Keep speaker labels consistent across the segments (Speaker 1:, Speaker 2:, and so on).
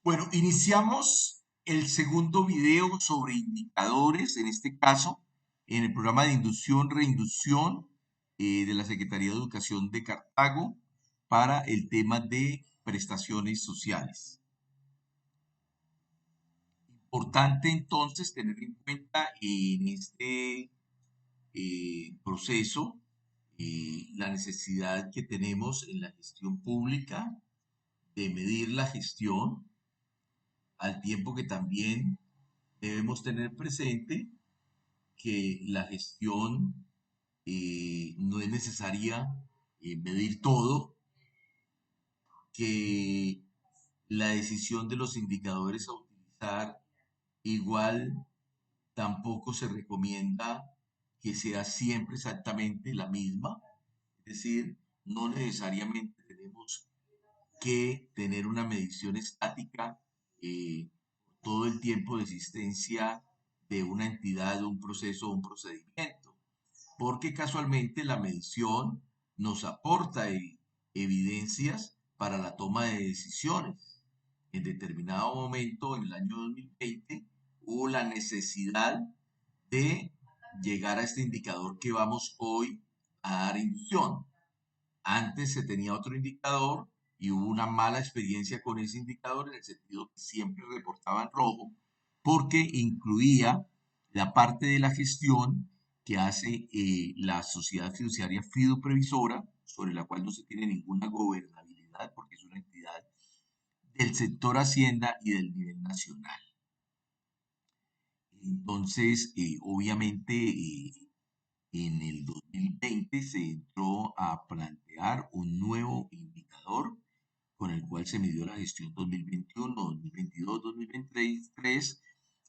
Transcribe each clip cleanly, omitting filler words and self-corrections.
Speaker 1: Bueno, iniciamos el segundo video sobre indicadores, en este caso, en el programa de inducción, reinducción de la Secretaría de Educación de Cartago para el tema de prestaciones sociales. Importante entonces tener en cuenta en este proceso la necesidad que tenemos en la gestión pública de medir la gestión, al tiempo que también debemos tener presente que la gestión no es necesaria medir todo, que la decisión de los indicadores a utilizar igual tampoco se recomienda que sea siempre exactamente la misma, es decir, no necesariamente tenemos que tener una medición estática todo el tiempo de existencia de una entidad, un proceso o un procedimiento, porque casualmente la medición nos aporta evidencias para la toma de decisiones. En determinado momento, en el año 2020, hubo la necesidad de llegar a este indicador que vamos hoy a dar inducción. Antes se tenía otro indicador y hubo una mala experiencia con ese indicador en el sentido que siempre reportaba en rojo porque incluía la parte de la gestión que hace la sociedad fiduciaria fiduprevisora, sobre la cual no se tiene ninguna gobernabilidad porque es una entidad del sector Hacienda y del nivel nacional. Entonces, obviamente, en el 2020 se entró a plantear un nuevo indicador con el cual se midió la gestión 2021, 2022, 2023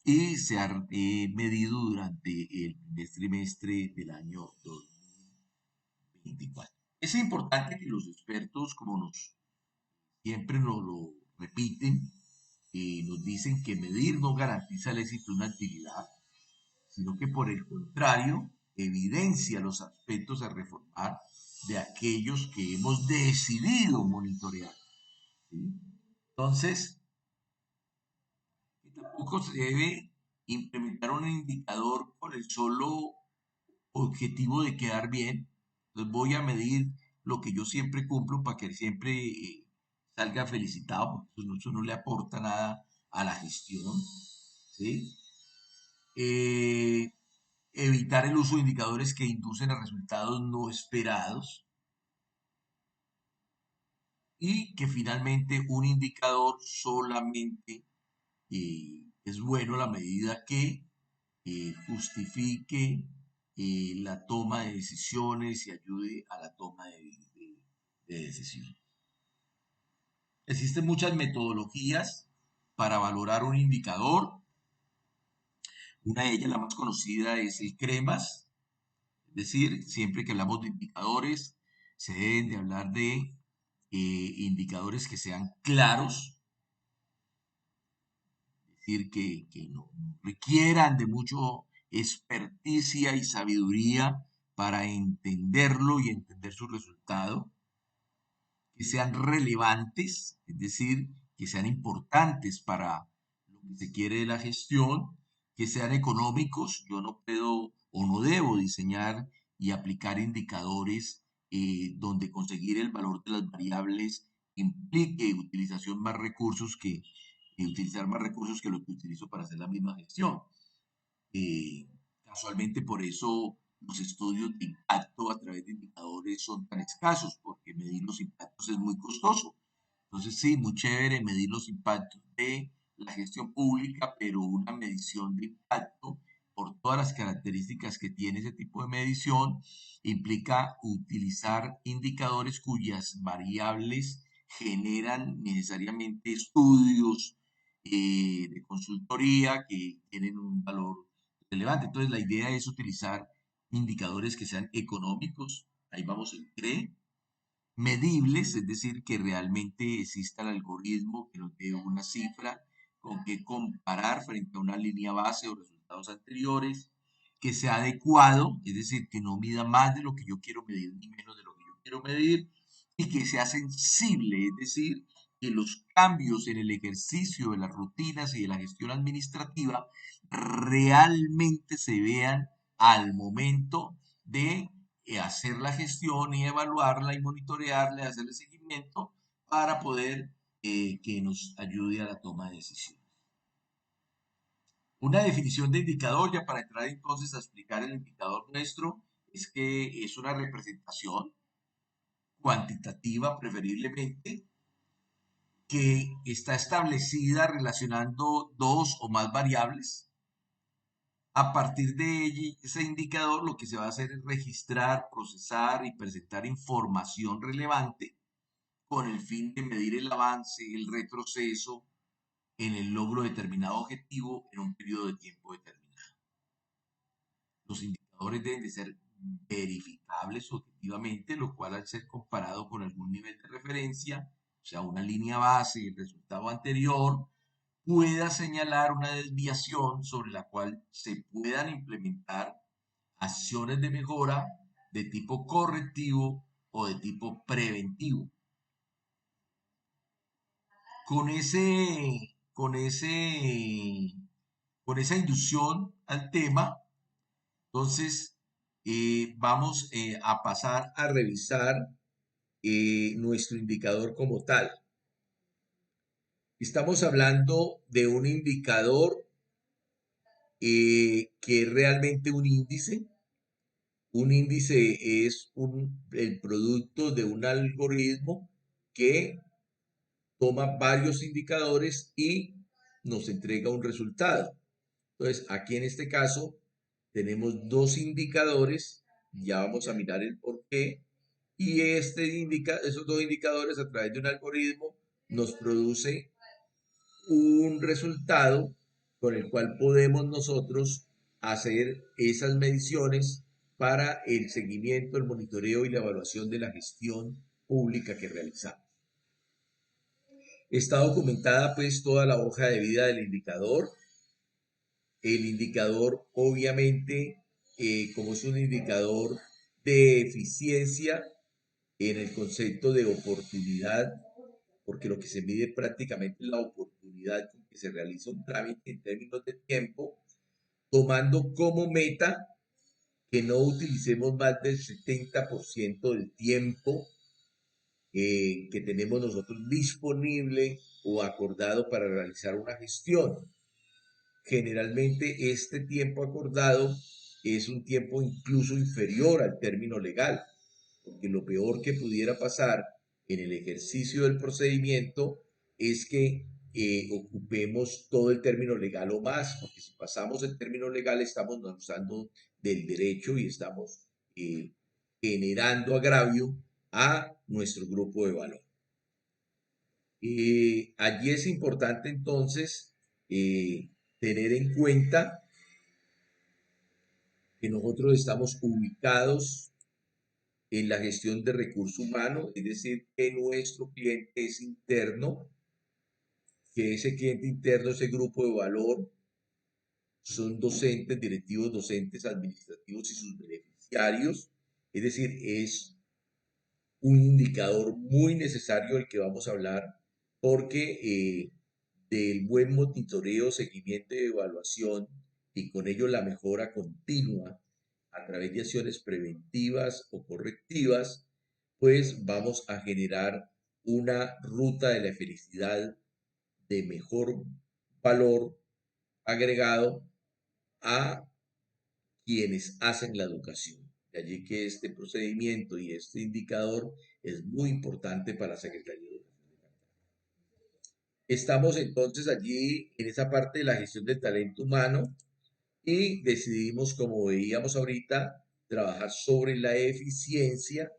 Speaker 1: y se ha medido durante el primer trimestre del año 2024. Es importante que los expertos, como nos siempre nos lo repiten, nos dicen que medir no garantiza el éxito de una actividad, sino que por el contrario, evidencia los aspectos a reformar de aquellos que hemos decidido monitorear. ¿Sí? Entonces, tampoco se debe implementar un indicador con el solo objetivo de quedar bien. Entonces voy a medir lo que yo siempre cumplo para que siempre salga felicitado, porque eso no le aporta nada a la gestión. ¿Sí? Eh, Evitar el uso de indicadores que inducen a resultados no esperados y que finalmente un indicador solamente es bueno a la medida que justifique la toma de decisiones y ayude a la toma de decisiones. Existen muchas metodologías para valorar un indicador. Una de ellas, la más conocida, es el CREMAS. Es decir, siempre que hablamos de indicadores, se deben de hablar de indicadores que sean claros, es decir, que no requieran de mucho experticia y sabiduría para entenderlo y entender su resultado, que sean relevantes, es decir, que sean importantes para lo que se quiere de la gestión, que sean económicos. Yo no puedo o no debo diseñar y aplicar indicadores donde conseguir el valor de las variables implique utilización más recursos que utilizar más recursos que lo que utilizo para hacer la misma gestión. Eh, Casualmente por eso los estudios de impacto a través de indicadores son tan escasos, porque medir los impactos es muy costoso. Entonces sí, muy chévere medir los impactos de la gestión pública, pero una medición de impacto por todas las características que tiene ese tipo de medición implica utilizar indicadores cuyas variables generan necesariamente estudios de consultoría que tienen un valor relevante. Entonces, la idea es utilizar indicadores que sean económicos, ahí vamos en CRE, medibles, es decir, que realmente exista el algoritmo que nos dé una cifra con que comparar frente a una línea base o resultados anteriores, que sea adecuado, es decir, que no mida más de lo que yo quiero medir ni menos de lo que yo quiero medir, y que sea sensible, es decir, que los cambios en el ejercicio de las rutinas y de la gestión administrativa realmente se vean al momento de hacer la gestión y evaluarla y monitorearla, hacerle seguimiento para poder que nos ayude a la toma de decisiones. Una definición de indicador, ya para entrar entonces a explicar el indicador nuestro, es que es una representación cuantitativa preferiblemente que está establecida relacionando dos o más variables. A partir de ese indicador, lo que se va a hacer es registrar, procesar y presentar información relevante con el fin de medir el avance, el retroceso en el logro de determinado objetivo en un periodo de tiempo determinado. Los indicadores deben de ser verificables objetivamente, lo cual al ser comparado con algún nivel de referencia, o sea, una línea base y el resultado anterior, pueda señalar una desviación sobre la cual se puedan implementar acciones de mejora de tipo correctivo o de tipo preventivo. Con ese, con ese, con esa inducción al tema, entonces vamos a pasar a revisar nuestro indicador como tal. Estamos hablando de un indicador que es realmente un índice. Un índice es el producto de un algoritmo que toma varios indicadores y nos entrega un resultado. Entonces, aquí en este caso tenemos dos indicadores, ya vamos a mirar el por qué, y esos dos indicadores a través de un algoritmo nos produce un resultado con el cual podemos nosotros hacer esas mediciones para el seguimiento, el monitoreo y la evaluación de la gestión pública que realizamos. Está documentada pues toda la hoja de vida del indicador. El indicador obviamente, como es un indicador de eficiencia en el concepto de oportunidad, porque lo que se mide prácticamente es la oportunidad con que se realiza un trámite en términos de tiempo, tomando como meta que no utilicemos más del 70% del tiempo que tenemos nosotros disponible o acordado para realizar una gestión. Generalmente este tiempo acordado es un tiempo incluso inferior al término legal, porque lo peor que pudiera pasar en el ejercicio del procedimiento es que ocupemos todo el término legal o más, porque si pasamos el término legal estamos usando del derecho y estamos generando agravio a nuestro grupo de valor. Allí es importante entonces tener en cuenta que nosotros estamos ubicados en la gestión de recurso humano, es decir, que nuestro cliente es interno, que ese cliente interno, ese grupo de valor, son docentes, directivos, docentes, administrativos y sus beneficiarios, es decir, es un indicador muy necesario del que vamos a hablar, porque del buen monitoreo, seguimiento y evaluación, y con ello la mejora continua a través de acciones preventivas o correctivas, pues vamos a generar una ruta de la felicidad de mejor valor agregado a quienes hacen la educación. De allí que este procedimiento y este indicador es muy importante para la Secretaría de Educación. Estamos entonces allí en esa parte de la gestión del talento humano y decidimos, como veíamos ahorita, trabajar sobre la eficiencia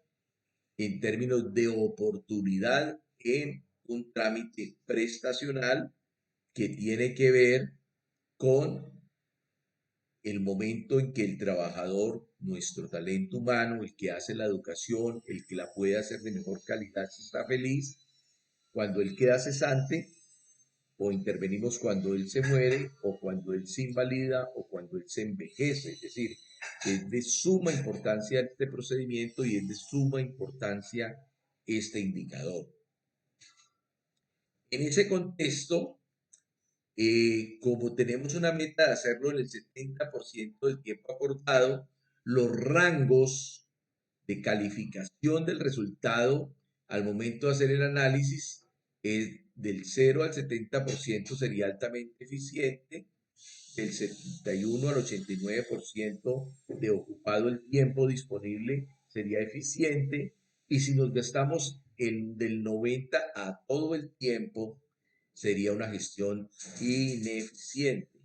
Speaker 1: en términos de oportunidad en un trámite prestacional que tiene que ver con el momento en que el trabajador, nuestro talento humano, el que hace la educación, el que la puede hacer de mejor calidad, está feliz, cuando él queda cesante, o intervenimos cuando él se muere, o cuando él se invalida, o cuando él se envejece. Es decir, es de suma importancia este procedimiento y es de suma importancia este indicador. En ese contexto, como tenemos una meta de hacerlo en el 70% del tiempo acordado, los rangos de calificación del resultado al momento de hacer el análisis es del 0 al 70% sería altamente eficiente, del 71 al 89% de ocupado el tiempo disponible sería eficiente, y si nos gastamos el del 90 a todo el tiempo sería una gestión ineficiente.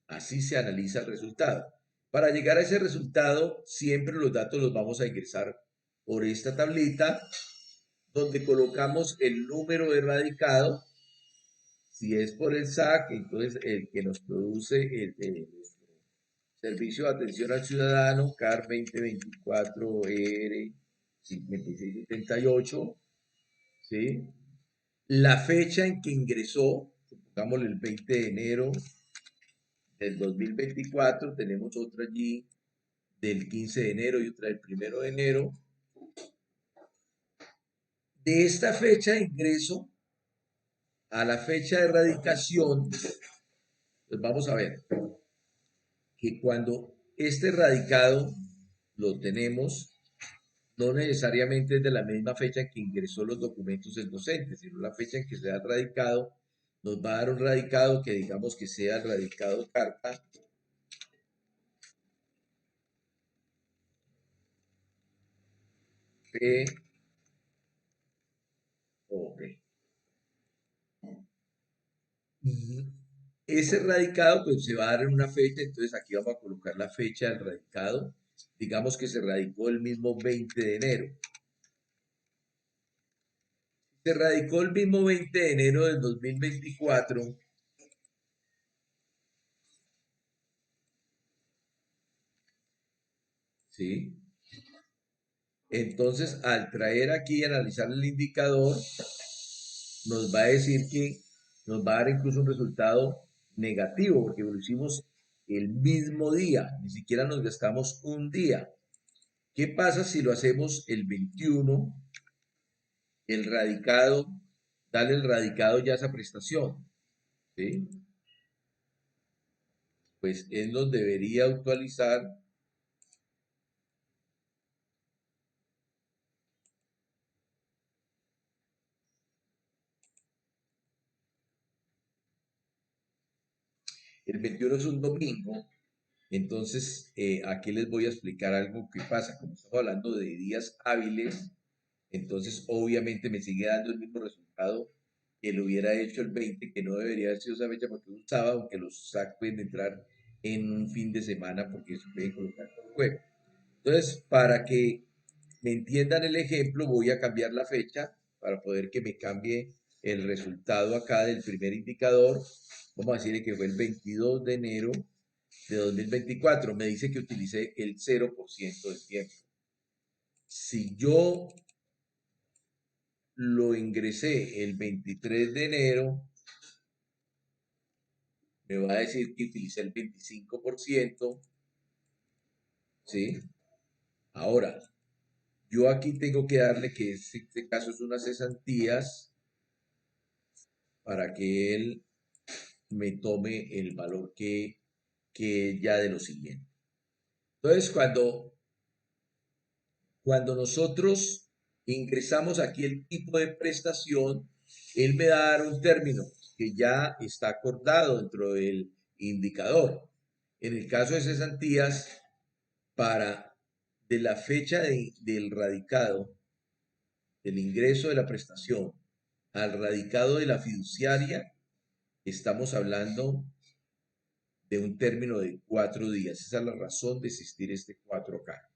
Speaker 1: Así se analiza el resultado. Para llegar a ese resultado, siempre los datos los vamos a ingresar por esta tablita, donde colocamos el número de radicado. Si es por el SAC, entonces el que nos produce el Servicio de Atención al Ciudadano, CAR 2024 ER 5678, ¿sí? La fecha en que ingresó, pongámosle el 20 de enero del 2024, tenemos otra allí del 15 de enero y otra del 1 de enero. De esta fecha de ingreso a la fecha de erradicación, pues vamos a ver que cuando este erradicado lo tenemos, no necesariamente es de la misma fecha en que ingresó los documentos el docente, sino la fecha en que se ha radicado, nos va a dar un radicado que digamos que sea el radicado carta P o B. Ese radicado pues se va a dar en una fecha, entonces aquí vamos a colocar la fecha del radicado. Digamos que se radicó el mismo 20 de enero. Se radicó el mismo 20 de enero del 2024. ¿Sí? Entonces, al traer aquí y analizar el indicador, nos va a decir que nos va a dar incluso un resultado negativo, porque lo hicimos el mismo día, ni siquiera nos gastamos un día. ¿Qué pasa si lo hacemos el 21, el radicado, dale el radicado ya a esa prestación? ¿Sí? Pues él nos debería actualizar el 21 es un domingo. Entonces, aquí les voy a explicar algo que pasa. Como estamos hablando de días hábiles, entonces obviamente me sigue dando el mismo resultado que lo hubiera hecho el 20, que no debería haber sido esa fecha porque es un sábado, aunque los SAC pueden entrar en un fin de semana porque se pueden colocar por web. Entonces, para que me entiendan el ejemplo, voy a cambiar la fecha para poder que me cambie el resultado acá del primer indicador. Vamos a decirle que fue el 22 de enero de 2024. Me dice que utilicé el 0% del tiempo. Si yo lo ingresé el 23 de enero, me va a decir que utilicé el 25%, ¿sí? Ahora, yo aquí tengo que darle que este caso es unas cesantías para que él me tome el valor que ya de lo siguiente. Entonces, cuando nosotros ingresamos aquí el tipo de prestación, él me va a dar un término que ya está acordado dentro del indicador. En el caso de cesantías, para de la fecha del radicado, del ingreso de la prestación, al radicado de la fiduciaria, estamos hablando de un término de 4 días. Esa es la razón de existir este 4K.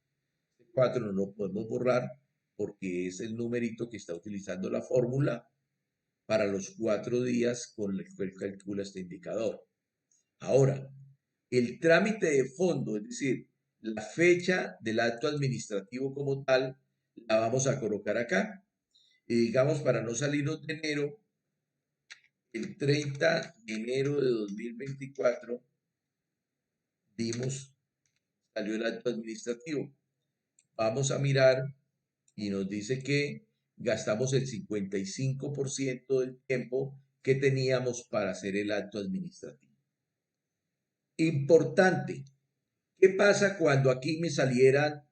Speaker 1: 4 no lo podemos borrar porque es el numerito que está utilizando la fórmula para los 4 días con el cual calcula este indicador. Ahora, el trámite de fondo, es decir, la fecha del acto administrativo como tal, la vamos a colocar acá. Y digamos, para no salirnos de enero, el 30 de enero de 2024, dimos, salió el acto administrativo. Vamos a mirar y nos dice que gastamos el 55% del tiempo que teníamos para hacer el acto administrativo. Importante, ¿qué pasa cuando aquí me salieran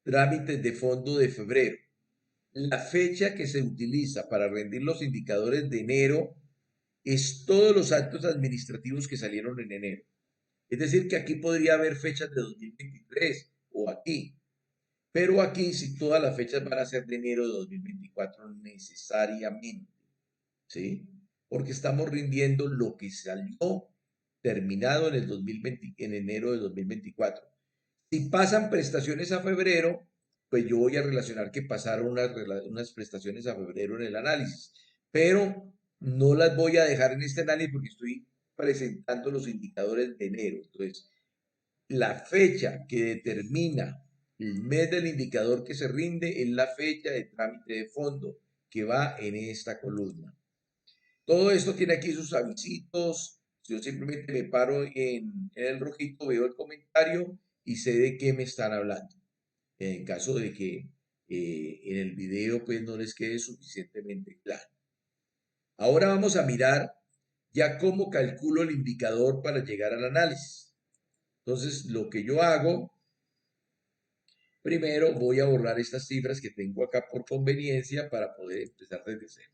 Speaker 1: trámites de fondo de febrero? La fecha que se utiliza para rendir los indicadores de enero es todos los actos administrativos que salieron en enero. Es decir, que aquí podría haber fechas de 2023 o aquí, pero aquí sí todas las fechas van a ser de enero de 2024 necesariamente, ¿sí? Porque estamos rindiendo lo que salió terminado en el 2020, en enero de 2024. Si pasan prestaciones a febrero, pues yo voy a relacionar que pasaron unas prestaciones a febrero en el análisis, pero no las voy a dejar en este análisis porque estoy presentando los indicadores de enero. Entonces, la fecha que determina el mes del indicador que se rinde es la fecha de trámite de fondo que va en esta columna. Todo esto tiene aquí sus avisitos. Yo simplemente me paro en el rojito, veo el comentario y sé de qué me están hablando. En caso de que en el video pues no les quede suficientemente claro. Ahora vamos a mirar ya cómo calculo el indicador para llegar al análisis. Entonces, lo que yo hago, primero voy a borrar estas cifras que tengo acá por conveniencia para poder empezar desde cero.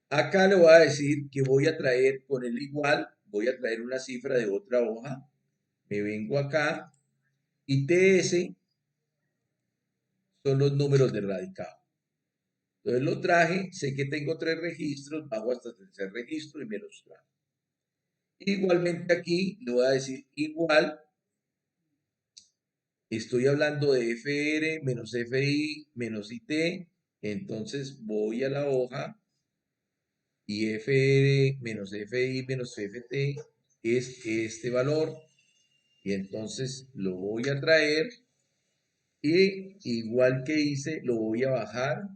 Speaker 1: Acá le voy a decir que voy a traer con el igual, voy a traer una cifra de otra hoja. Me vengo acá y TS son los números del radicado. Entonces lo traje, sé que tengo 3 registros, bajo hasta el tercer registro y me los traje. Igualmente aquí le voy a decir igual, estoy hablando de FR menos FI menos IT, entonces voy a la hoja y FR menos FI menos FT es este valor y entonces lo voy a traer y igual que hice lo voy a bajar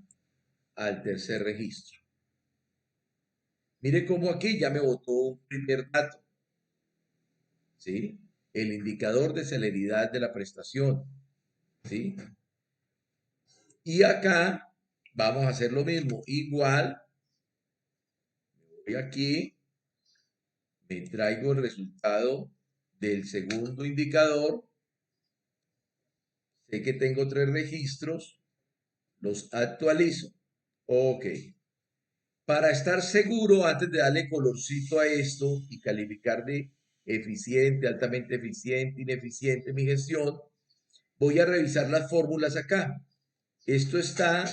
Speaker 1: al tercer registro. Mire cómo aquí ya me botó un primer dato, ¿sí? El indicador de celeridad de la prestación, ¿sí? Y acá vamos a hacer lo mismo, igual, voy aquí, me traigo el resultado del segundo indicador, sé que tengo 3 registros, los actualizo. Ok. Para estar seguro, antes de darle colorcito a esto y calificar de eficiente, altamente eficiente, ineficiente mi gestión, voy a revisar las fórmulas acá. Esto está,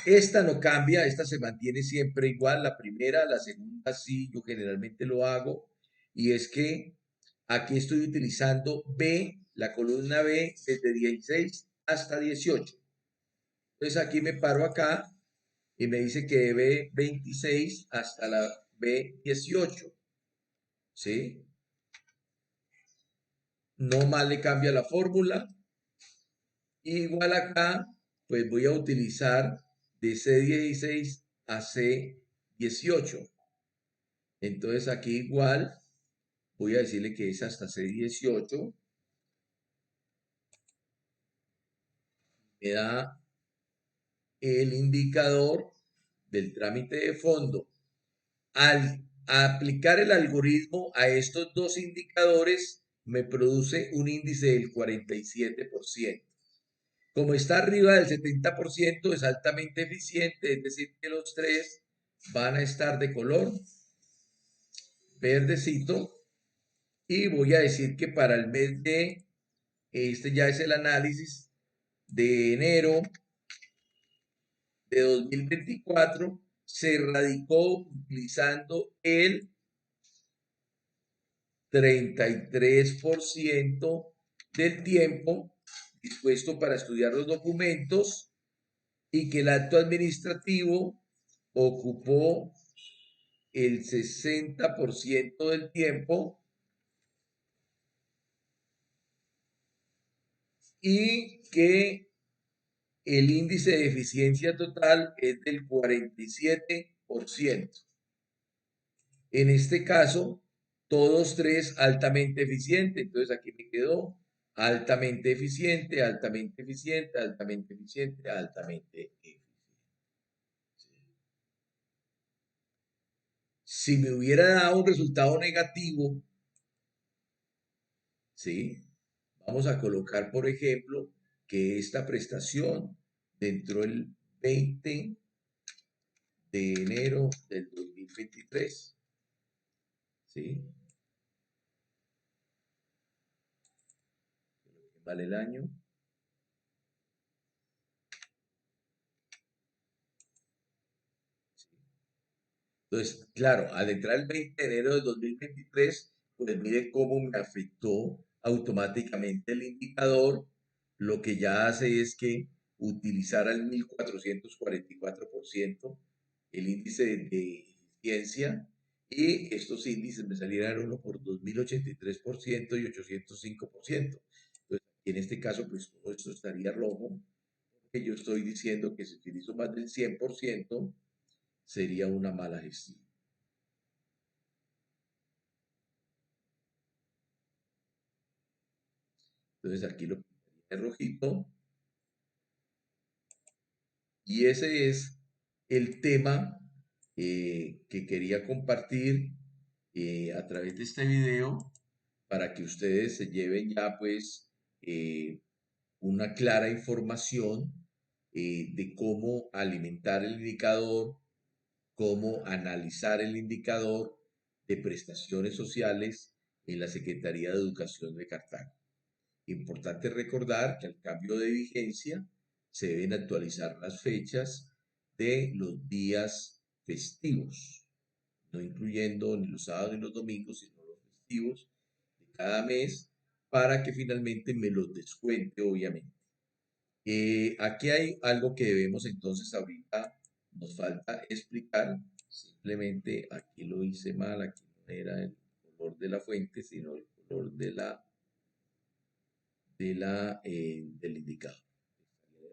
Speaker 1: esta no cambia, esta se mantiene siempre igual, la primera, la segunda sí, yo generalmente lo hago, y es que aquí estoy utilizando B, la columna B, desde 16 hasta 18. Entonces aquí me paro acá y me dice que de B26 hasta la B18, ¿sí? No más le cambia la fórmula. Igual acá, pues voy a utilizar de C16 a C18. Entonces aquí igual voy a decirle que es hasta C18. Me da el indicador del trámite de fondo. Al aplicar el algoritmo a estos dos indicadores, me produce un índice del 47%. Como está arriba del 70%, es altamente eficiente, es decir, que los tres van a estar de color verdecito. Y voy a decir que para el mes de, este ya es el análisis de enero de 2024, se radicó utilizando el 33% del tiempo dispuesto para estudiar los documentos y que el acto administrativo ocupó el 60% del tiempo y que el índice de eficiencia total es del 47%. En este caso, todos tres altamente eficientes. Entonces aquí me quedó altamente eficiente, altamente eficiente, altamente eficiente, altamente eficiente. Si me hubiera dado un resultado negativo, ¿sí? Vamos a colocar, por ejemplo, que esta prestación dentro del 20 de enero del 2023, ¿sí? Vale el año. Entonces, claro, al entrar el 20 de enero del 2023, pues mire cómo me afectó automáticamente el indicador. Lo que ya hace es que utilizara el 1444% el índice de eficiencia, y estos índices me salieron uno por 2083% y 805%. Entonces, en este caso, pues todo esto estaría rojo, que yo estoy diciendo que si utilizo más del 100% sería una mala gestión. Entonces aquí lo pintaría rojito, y ese es el tema que quería compartir a través de este video, para que ustedes se lleven ya pues una clara información de cómo alimentar el indicador, cómo analizar el indicador de prestaciones sociales en la Secretaría de Educación de Cartago. Importante recordar que al cambio de vigencia se deben actualizar las fechas de los días festivos, no incluyendo ni los sábados ni los domingos, sino los festivos de cada mes, para que finalmente me los descuente, obviamente. Aquí hay algo que debemos entonces ahorita, nos falta explicar. Simplemente aquí lo hice mal, aquí no era el color de la fuente, sino el color del indicador.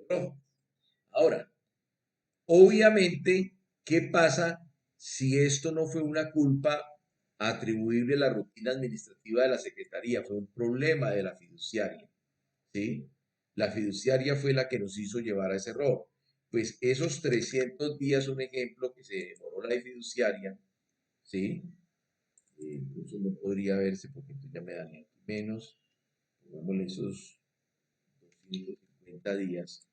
Speaker 1: Rojo. Ahora, obviamente, ¿qué pasa si esto no fue una culpa atribuible a la rutina administrativa de la Secretaría? Fue un problema de la fiduciaria, ¿sí? La fiduciaria fue la que nos hizo llevar a ese error. Pues esos 300 días, un ejemplo que se demoró la fiduciaria, ¿sí? Eso no podría verse porque entonces ya me dan aquí menos, pongámosle esos 250 días,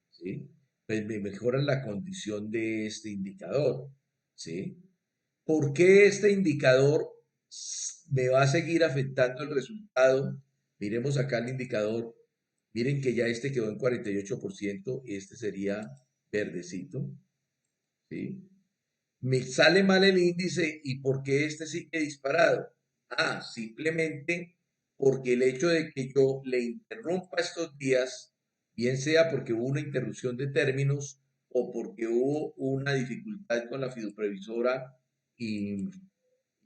Speaker 1: ¿sí? Pues me mejoran la condición de este indicador, ¿sí? ¿Por qué este indicador me va a seguir afectando el resultado? Miremos acá el indicador. Miren que ya este quedó en 48%, este sería verdecito, ¿sí? Me sale mal el índice, y ¿por qué este sigue disparado? Ah, simplemente porque el hecho de que yo le interrumpa estos días, bien sea porque hubo una interrupción de términos o porque hubo una dificultad con la fiduprevisora y,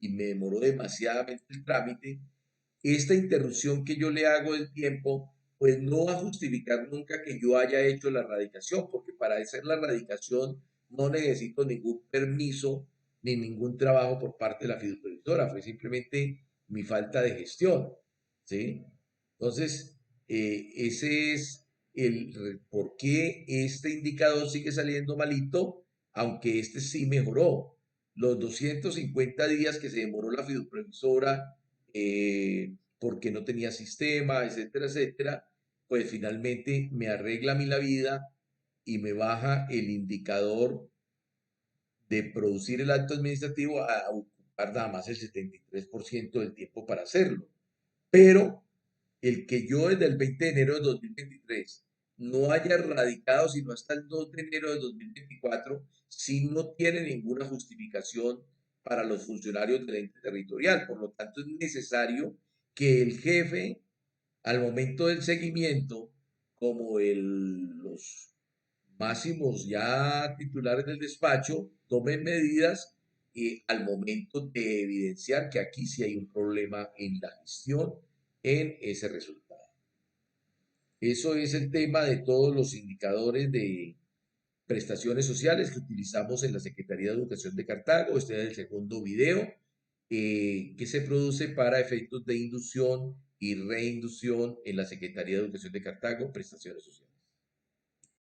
Speaker 1: y me demoró demasiadamente el trámite, esta interrupción que yo le hago del tiempo, pues no va a justificar nunca que yo haya hecho la radicación, porque para hacer la radicación no necesito ningún permiso ni ningún trabajo por parte de la fiduciaria, fue simplemente mi falta de gestión, ¿sí? Entonces, ese es el por qué este indicador sigue saliendo malito, aunque este sí mejoró. Los 250 días que se demoró la fiduciaria porque no tenía sistema, etcétera, etcétera, pues finalmente me arregla a mí la vida y me baja el indicador de producir el acto administrativo a ocupar nada más el 73% del tiempo para hacerlo. Pero el que yo desde el 20 de enero de 2023 no haya radicado sino hasta el 2 de enero de 2024, si no tiene ninguna justificación para los funcionarios del ente territorial. Por lo tanto, es necesario que el jefe, al momento del seguimiento, como los máximos ya titulares del despacho, tomen medidas al momento de evidenciar que aquí sí hay un problema en la gestión, en ese resultado. Eso es el tema de todos los indicadores de prestaciones sociales que utilizamos en la Secretaría de Educación de Cartago. Este es el segundo video que se produce para efectos de inducción y reinducción en la Secretaría de Educación de Cartago, prestaciones sociales.